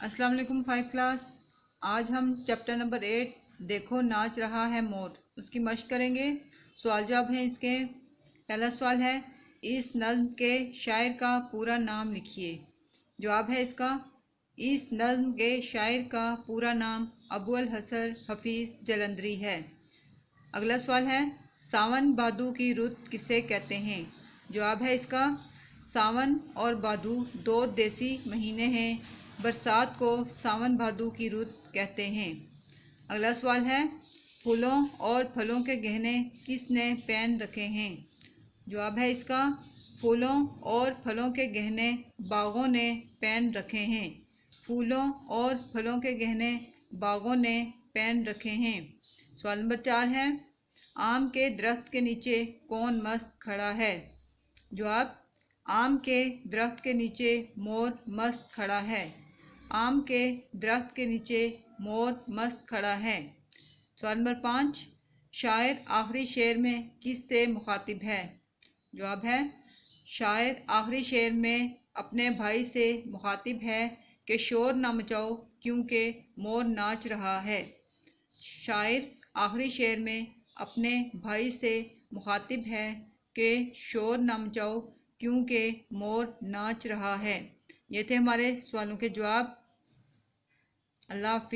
अस्सलाम वालेकुम five class. आज हम चैप्टर नंबर 8 देखो नाच रहा है मोर उसकी मश्क करेंगे। सवाल जवाब हैं इसके। पहला सवाल है, इस नज़्म के शायर का पूरा नाम लिखिए। जवाब है इसका, इस नज़्म के शायर का पूरा नाम अबुल हसन हफीज़ जलंधरी है। अगला सवाल है, सावन भादो की रुत किसे कहते हैं। जवाब है इसका, सावन और भादो दो देसी महीने हैं। बरसात को सावन भादो की रुत कहते हैं। अगला सवाल है, फूलों और फलों के गहने किसने पहन रखे हैं। जवाब है इसका, फूलों और फलों के गहने बागों ने पहन रखे हैं। फूलों और फलों के गहने बागों ने पहन रखे हैं। सवाल नंबर 4 है, आम के दरख्त के नीचे कौन मस्त खड़ा है। जवाब, आम के दरख्त के नीचे मोर मस्त खड़ा है। आम के दरख्त के नीचे मोर मस्त खड़ा है। सवाल नंबर 5, शायर आखिरी शेर में किससे मुखातिब है। जवाब है, शायर आखिरी शेर में अपने भाई से मुखातिब है कि शोर ना मचाओ क्योंकि मोर नाच रहा है। शायर आखिरी शेर में अपने भाई से मुखातिब है कि शोर ना मचाओ क्योंकि मोर नाच रहा है। ये थे हमारे सवालों के जवाब। अल्लाह हाफिज़।